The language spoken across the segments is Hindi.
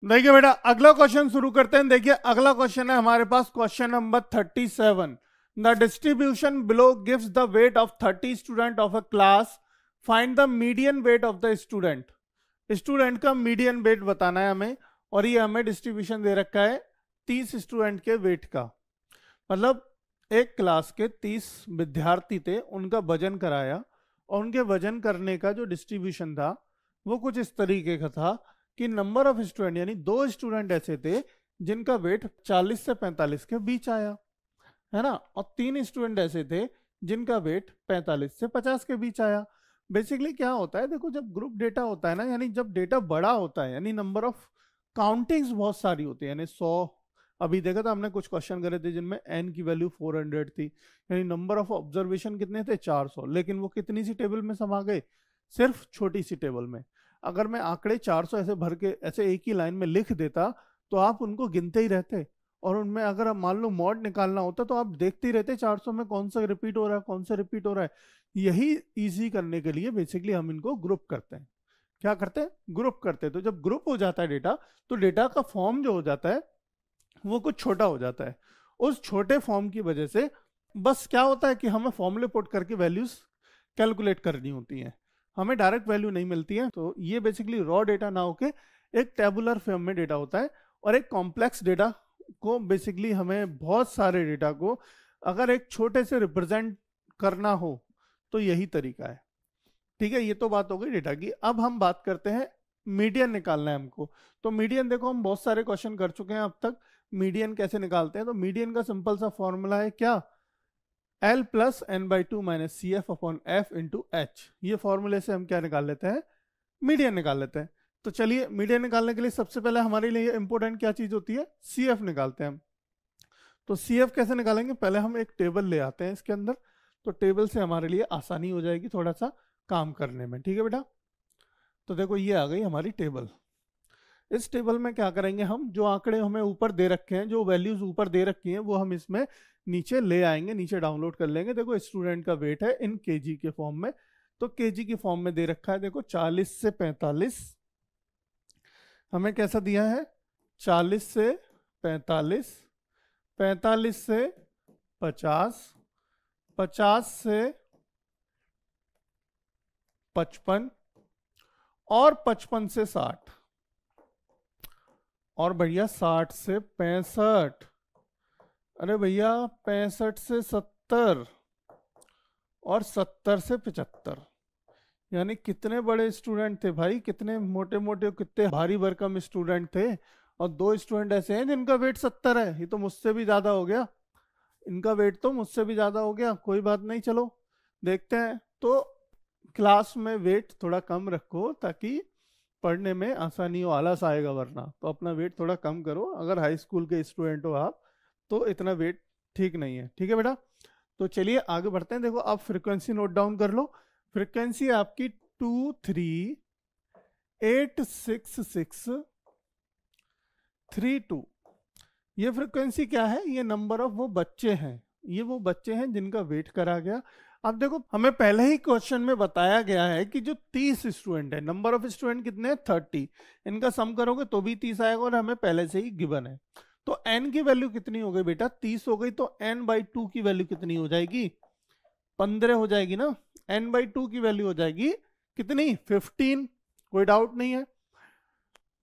देखिए बेटा अगला क्वेश्चन शुरू करते हैं। देखिए अगला क्वेश्चन है हमारे पास question number 37। The distribution below gives the weight of 30 student of a class, find the median weight of the student. Student का मीडियन वेट बताना है हमें, और ये हमें डिस्ट्रीब्यूशन दे रखा है 30 स्टूडेंट के वेट का। मतलब एक क्लास के 30 विद्यार्थी थे, उनका वजन कराया और उनके वजन करने का जो डिस्ट्रीब्यूशन था वो कुछ इस तरीके का था कि नंबर ऑफ स्टूडेंट यानी 2 स्टूडेंट ऐसे थे जिनका वेट 40 से 45 के बीच आया, है ना, और 3 स्टूडेंट ऐसे थे जिनका वेट 45 से 50 के बीच आया। बेसिकली क्या होता है, देखो जब ग्रुप डेटा होता है ना, यानी जब डेटा बड़ा होता है, यानी नंबर ऑफ काउंटिंग्स बहुत सारी होती है, यानी 100। अभी देखा था हमने कुछ क्वेश्चन करे थे जिनमें n की वैल्यू 400 थी, यानी नंबर ऑफ ऑब्जर्वेशन कितने थे 400, लेकिन वो कितनी सी टेबल में समा गए, सिर्फ छोटी सी टेबल में। अगर मैं आंकड़े 400 ऐसे भर के ऐसे एक ही लाइन में लिख देता तो आप उनको गिनते ही रहते, और उनमें अगर आप मान लो मॉड निकालना होता तो आप देखते ही रहते 400 में कौन सा रिपीट हो रहा है, कौन सा रिपीट हो रहा है। यही इजी करने के लिए बेसिकली हम इनको ग्रुप करते हैं। क्या करते हैं, ग्रुप करते हैं। तो जब ग्रुप हो जाता है डेटा, तो डेटा का फॉर्म जो हो जाता है वो कुछ छोटा हो जाता है। उस छोटे फॉर्म की वजह से बस क्या होता है कि हमें फॉर्मूले पुट करके वैल्यूज कैलकुलेट करनी होती हैं, हमें डायरेक्ट वैल्यू नहीं मिलती है। तो ये बेसिकली रॉ डेटा ना होके एक टेबुलर फॉर्म में डेटा होता है, और एक कॉम्प्लेक्स डेटा को बेसिकली हमें बहुत सारे डेटा को अगर एक छोटे से रिप्रेजेंट करना हो तो यही तरीका है। ठीक है, ये तो बात हो गई डेटा की। अब हम बात करते हैं मीडियन निकालना है हमको। तो मीडियन देखो हम बहुत सारे क्वेश्चन कर चुके हैं अब तक। मीडियन कैसे निकालते हैं, तो मीडियन का सिंपल सा फॉर्मूला है क्या, L plus N by two minus C F upon F into H. ये फॉर्मूले से हम क्या निकाल लेते हैं, मीडियन निकाल लेते हैं। तो चलिए मीडियन निकालने के लिए सबसे पहले हमारे लिए इंपॉर्टेंट क्या चीज होती है, सी एफ निकालते हैं हम। तो सी एफ कैसे निकालेंगे, पहले हम एक टेबल ले आते हैं इसके अंदर, तो टेबल से हमारे लिए आसानी हो जाएगी थोड़ा सा काम करने में। ठीक है बेटा, तो देखो ये आ गई हमारी टेबल। इस टेबल में क्या करेंगे, हम जो आंकड़े हमें ऊपर दे रखे हैं, जो वैल्यूज ऊपर दे रखी हैं, वो हम इसमें नीचे ले आएंगे, नीचे डाउनलोड कर लेंगे। देखो स्टूडेंट का वेट है इन केजी के फॉर्म में, तो केजी की फॉर्म में दे रखा है देखो 40 से 45। हमें कैसा दिया है, 40 से 45, 45 से 50, 50 से 55 और 55 से 60, और भैया 60 से 65, अरे भैया 65 से 70 और 70 से 75। यानी कितने बड़े स्टूडेंट थे भाई, कितने मोटे मोटे कितने भारी भरकम स्टूडेंट थे। और 2 स्टूडेंट ऐसे हैं जिनका वेट 70 है, ये तो मुझसे भी ज्यादा हो गया, इनका वेट तो मुझसे भी ज्यादा हो गया। कोई बात नहीं, चलो देखते हैं। तो क्लास में वेट थोड़ा कम रखो ताकि पढ़ने में आसानी हो, आलस आएगा वरना। तो अपना वेट थोड़ा कम करो, अगर हाई स्कूल के स्टूडेंट हो आप तो इतना वेट ठीक नहीं है। ठीक है बेटा, तो चलिए आगे बढ़ते हैं। देखो आप फ्रीक्वेंसी नोट डाउन कर लो। फ्रीक्वेंसी आपकी 2386632। ये फ्रीक्वेंसी क्या है, ये नंबर ऑफ वो बच्चे हैं, ये वो बच्चे हैं जिनका वेट करा गया। अब देखो हमें पहले ही क्वेश्चन में बताया गया है कि जो 30 स्टूडेंट है, नंबर ऑफ स्टूडेंट कितने हैं 30, इनका सम करोगे तो भी 30 आएगा, और हमें पहले से ही गिवन है। तो n की वैल्यू कितनी हो गई बेटा, 30 हो गई, तो n बाई 2 की वैल्यू कितनी हो जाएगी, 15 हो जाएगी ना। n बाई 2 की वैल्यू हो जाएगी कितनी, 15, कोई डाउट नहीं है,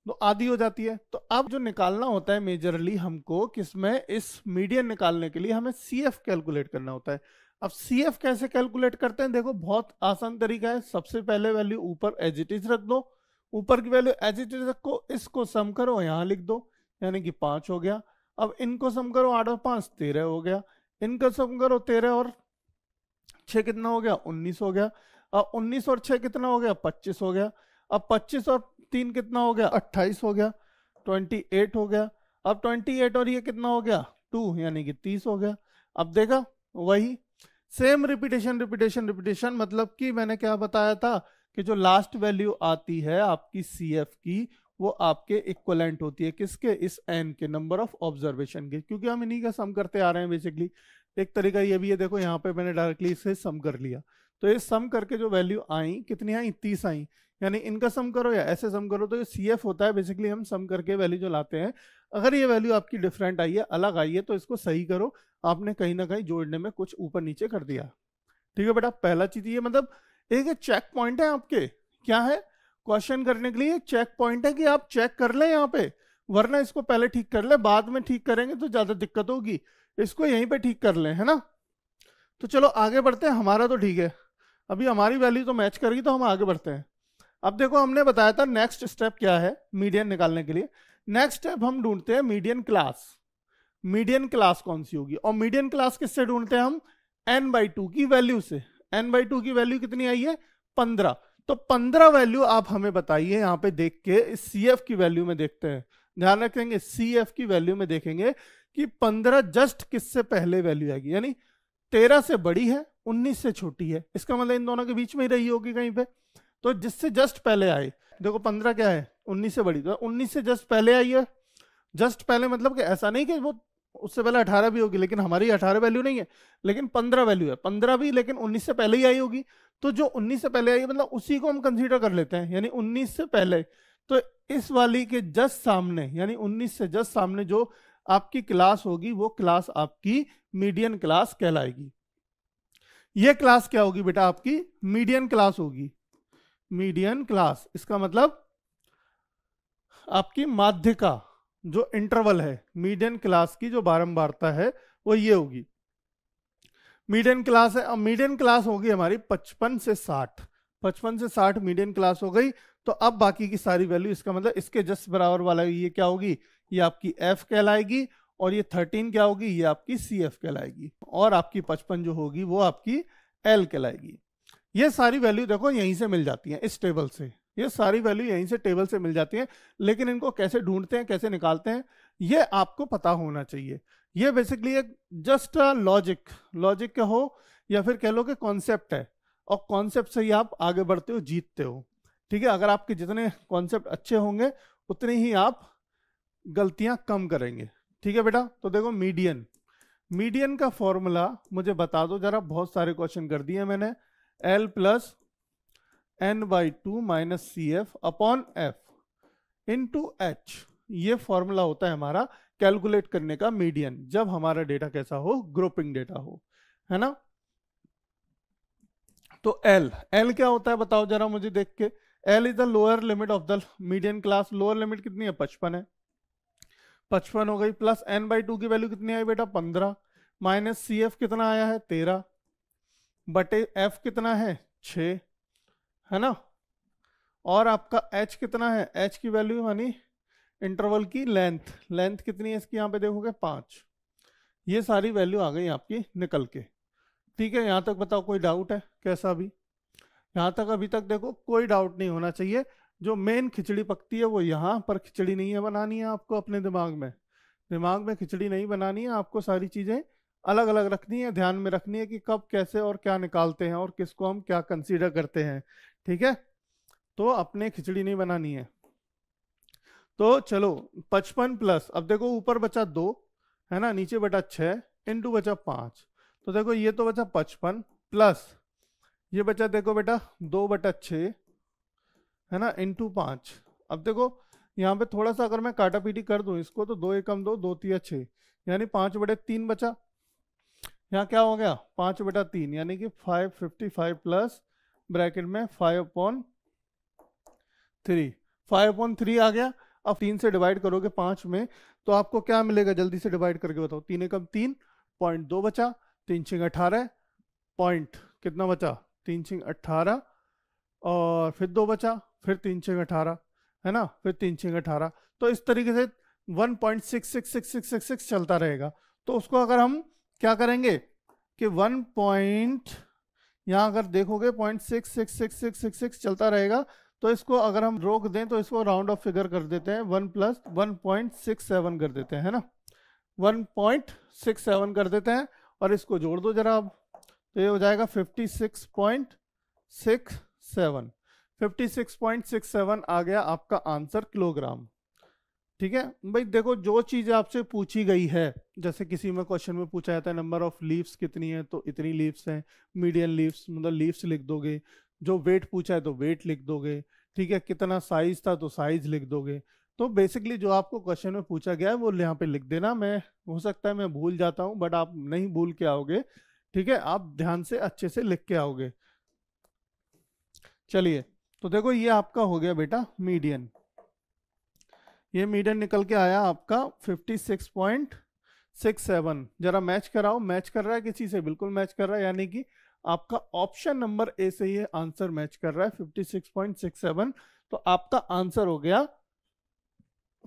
तो आधी हो जाती है। तो अब जो निकालना होता है मेजरली हमको किसमें, इस मीडियन निकालने के लिए हमें CF कैलकुलेट करना होता है। अब CF कैसे कैलकुलेट करते हैं, देखो बहुत आसान तरीका है। सबसे पहले वैल्यू ऊपर एज इट इज रख दो, ऊपर की वैल्यू एज इट इज रखो, इसको सम करो यहाँ लिख दो, यानी कि 5 हो गया। अब इनको सम करो, 8 और 5 13 हो गया, इनका सम करो 13 और 6 कितना हो गया, 19 हो गया। अब 19 और 6 कितना हो गया, 25 हो गया। अब 25 और 3 कितना हो गया, 28 हो गया, 28 हो गया। अब 28 और ये कितना हो गया, 2, यानी कि 30 हो गया। अब देखा वही सेम रिपीटेशन रिपीटेशन रिपीटेशन, मतलब कि मैंने क्या बताया था कि जो लास्ट वैल्यू आती है आपकी CF की, वो आपके इक्वलेंट होती है किसके, इस n के, नंबर ऑफ ऑब्जर्वेशन के, क्योंकि हम इन्हीं का सम करते आ रहे हैं बेसिकली। एक तरीका ये भी है, देखो यहाँ पे मैंने डायरेक्टली इसे सम कर लिया, तो ये सम करके जो वैल्यू आई कितनी आई, 30 आई, यानी इनका सम करो या ऐसे सम करो, तो ये CF होता है बेसिकली। हम सम करके वैल्यू जो लाते हैं, अगर ये वैल्यू आपकी डिफरेंट आई है, अलग आई है, तो इसको सही करो। आपने कहीं ना कहीं जोड़ने में कुछ ऊपर नीचे कर दिया। ठीक है बेटा, पहला चीज ये, मतलब एक चेक पॉइंट है आपके, क्या है, क्वेश्चन करने के लिए चेक पॉइंट है कि आप चेक कर ले यहाँ पे, वरना इसको पहले ठीक कर ले, बाद में ठीक करेंगे तो ज्यादा दिक्कत होगी, इसको यहीं पे ठीक कर ले, है ना। तो चलो आगे बढ़ते हैं, हमारा तो ठीक है, अभी हमारी वैल्यू तो मैच करेगी, तो हम आगे बढ़ते हैं। अब देखो हमने बताया था नेक्स्ट स्टेप क्या है मीडियन निकालने के लिए। नेक्स्ट स्टेप हम ढूंढते हैं मीडियन क्लास। मीडियन क्लास कौन सी होगी, और मीडियन क्लास किससे ढूंढते हैं हम, n/2 की वैल्यू से। n/2 की वैल्यू कितनी आई है, 15। तो 15 वैल्यू आप हमें बताइए, यहाँ पे देख के इस CF की वैल्यू में देखते हैं, ध्यान रखेंगे CF की वैल्यू में देखेंगे कि 15 जस्ट किससे पहले वैल्यू आएगी, यानी 13 से बड़ी है, 19 से छोटी है, इसका मतलब इन दोनों के बीच में ही रही होगी कहीं पे। तो जिससे जस्ट पहले आए, देखो 15 क्या है, 19 से बड़ी, तो 19 से जस्ट पहले आई है। जस्ट पहले मतलब कि ऐसा नहीं कि वो उससे पहले 18 भी होगी, लेकिन हमारी 18 वैल्यू नहीं है, लेकिन 15 वैल्यू है, 15 भी लेकिन 19 से पहले ही आई होगी। तो जो 19 से पहले आई है, मतलब उसी को हम कंसीडर कर लेते हैं, यानी 19 से पहले। तो इस वाली के जस्ट सामने, यानी 19 से जस्ट सामने जो आपकी क्लास होगी, वो क्लास आपकी मीडियन क्लास कहलाएगी। ये क्लास क्या होगी बेटा, आपकी मीडियन क्लास होगी। मीडियन क्लास, इसका मतलब आपकी माध्यिका जो इंटरवल है मीडियन क्लास की, जो बारंबारता है, वो ये होगी मीडियन क्लास है। अब मीडियन क्लास होगी हमारी 55 से 60, 55 से 60 मीडियन क्लास हो गई। तो अब बाकी की सारी वैल्यू, इसका मतलब इसके जस्ट बराबर वाला ये क्या होगी, ये आपकी F कहलाएगी, और ये 13 क्या होगी, ये आपकी CF कहलाएगी, और आपकी 55 जो होगी वो आपकी L कहलाएगी। ये सारी वैल्यू देखो यहीं से मिल जाती है, इस टेबल से, ये सारी वैल्यू यहीं से टेबल से मिल जाती है। लेकिन इनको कैसे ढूंढते हैं, कैसे निकालते हैं, ये आपको पता होना चाहिए। ये बेसिकली एक जस्ट लॉजिक का हो, या फिर कह लो कि कॉन्सेप्ट है, और कॉन्सेप्ट से ही आप आगे बढ़ते हो, जीतते हो। ठीक है, अगर आपके जितने कॉन्सेप्ट अच्छे होंगे, उतनी ही आप गलतियां कम करेंगे। ठीक है बेटा, तो देखो मीडियन का फॉर्मूला मुझे बता दो जरा, बहुत सारे क्वेश्चन कर दिए मैंने। L + n/2 - CF upon F into H, ये फॉर्मूला होता है हमारा कैलकुलेट करने का मीडियन, जब हमारा डेटा कैसा हो, ग्रुपिंग डेटा हो, है ना। तो L क्या होता है बताओ जरा मुझे देख के। L is the lower limit of the median class. Lower limit कितनी है, 55 है, 55 हो गई, प्लस n/2 की वैल्यू कितनी आई बेटा, 15, माइनस CF कितना आया है, 13, बटे F कितना है, 6, है ना। और आपका H कितना है, H की वैल्यू यानी इंटरवल की लेंथ कितनी है इसकी, यहाँ पे देखोगे 5। ये सारी वैल्यू आ गई आपकी निकल के। ठीक है, यहाँ तक बताओ कोई डाउट है कैसा भी, यहाँ तक अभी तक देखो कोई डाउट नहीं होना चाहिए। जो मेन खिचड़ी पकती है वो यहाँ पर खिचड़ी नहीं है बनानी है आपको अपने दिमाग में खिचड़ी नहीं बनानी है आपको, सारी चीजें अलग अलग रखनी है, ध्यान में रखनी है कि कब कैसे और क्या निकालते हैं और किसको हम क्या कंसीडर करते हैं। ठीक है, तो अपने खिचड़ी नहीं बनानी है। तो चलो 55 प्लस, अब देखो ऊपर बचा 2, है ना, नीचे बचा 6, इंटू बचा 5। तो देखो ये तो बचा 55 प्लस ये बचा देखो बेटा 2/6, है ना, इंटू 5। अब देखो यहाँ पे थोड़ा सा अगर मैं काटा पीटी कर दूं इसको, तो 2 एकम 2, 2 तिया 6, यानी 5/3 बचा। यहाँ क्या हो गया, 5/3, यानी कि 555 प्लस ब्रैकेट में 5/3, 5/3 आ गया। अब 3 से डिवाइड करोगे 5 में, तो आपको क्या मिलेगा, जल्दी से डिवाइड करके बताओ। 3 एकम 3, 0.2 बचा, 3 6 18, पॉइंट कितना बचा, 3 6 18, और फिर 2 बचा, फिर 3 6 18, है ना, फिर 3 6 18। तो इस तरीके से 1.666666 चलता रहेगा। तो उसको अगर हम क्या करेंगे कि 1 यहाँ अगर देखोगे 0.666666 चलता रहेगा, तो इसको अगर हम रोक दें तो इसको राउंड ऑफ फिगर कर देते हैं, 1 + 1.67 कर देते हैं, है ना, 1.67 कर देते हैं। और इसको जोड़ दो जरा अब, तो ये हो जाएगा 56.67, 56.67 आ गया आपका आंसर किलोग्राम। ठीक है भाई, देखो जो चीज आपसे पूछी गई है, जैसे किसी में क्वेश्चन में पूछा जाता है नंबर ऑफ लीव्स कितनी है, तो इतनी लीव्स हैं, मीडियन लीव्स मतलब लीव्स लिख दोगे, जो वेट पूछा है तो वेट लिख दोगे। ठीक है, कितना साइज था तो साइज लिख दोगे। तो बेसिकली जो आपको क्वेश्चन में पूछा गया है वो यहाँ पे लिख देना। मैं हो सकता है मैं भूल जाता हूँ, बट आप नहीं भूल के आओगे, ठीक है, आप ध्यान से अच्छे से लिख के आओगे। चलिए, तो देखो ये आपका हो गया बेटा मीडियन। ये मीडियन निकल के आया आपका 56.67। जरा मैच कराओ, मैच कर रहा है किसी से? बिल्कुल मैच कर रहा है, यानी कि आपका ऑप्शन नंबर ए से ये आंसर मैच कर रहा है 56.67। तो आपका आंसर हो गया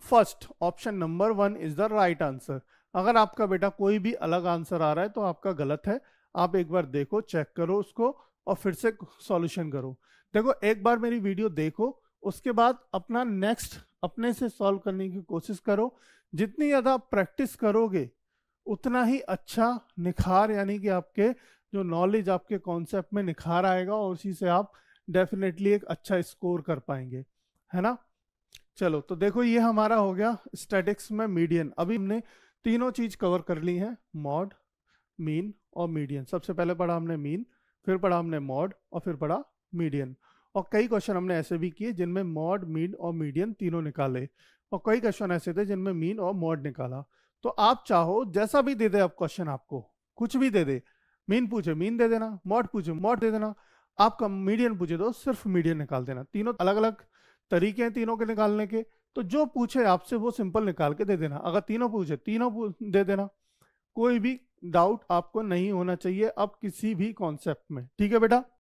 first, option number 1 is the right answer. अगर आपका बेटा कोई भी अलग आंसर आ रहा है तो आपका गलत है। आप एक बार देखो, चेक करो उसको और फिर से सॉल्यूशन करो। देखो एक बार मेरी वीडियो देखो, उसके बाद अपना नेक्स्ट अपने से सॉल्व करने की कोशिश करो। जितनी ज़्यादा प्रैक्टिस करोगे उतना ही अच्छा निखार, यानी कि आपके जो नॉलेज, आपके कॉन्सेप्ट में निखार आएगा और उसी से आप डेफिनेटली एक अच्छा स्कोर कर पाएंगे, है ना। चलो, तो देखो ये हमारा हो गया स्टैटिक्स में मीडियन। अभी हमने तीनों चीज कवर कर ली हैं, मॉड, मीन और मीडियन। सबसे पहले पढ़ा हमने मीन, फिर पढ़ा हमने मॉड और फिर पढ़ा मीडियन। और कई क्वेश्चन हमने ऐसे भी किए जिनमें मॉड, मीन और मीडियन तीनों निकाले, और कई क्वेश्चन ऐसे थे जिनमें मीन और मॉड निकाला। तो आप चाहो जैसा भी दे दे अब क्वेश्चन, आपको कुछ भी दे दे, मीन पूछे मीन दे देना, मॉड पूछे मॉड दे देना, आपका मीडियन पूछे तो सिर्फ मीडियन निकाल देना। तीनों अलग अलग तरीके हैं तीनों के निकालने के, तो जो पूछे आपसे वो सिंपल निकाल के दे देना। अगर तीनों पूछे तीनों दे देना, कोई भी डाउट आपको नहीं होना चाहिए अब किसी भी कॉन्सेप्ट में, ठीक है बेटा।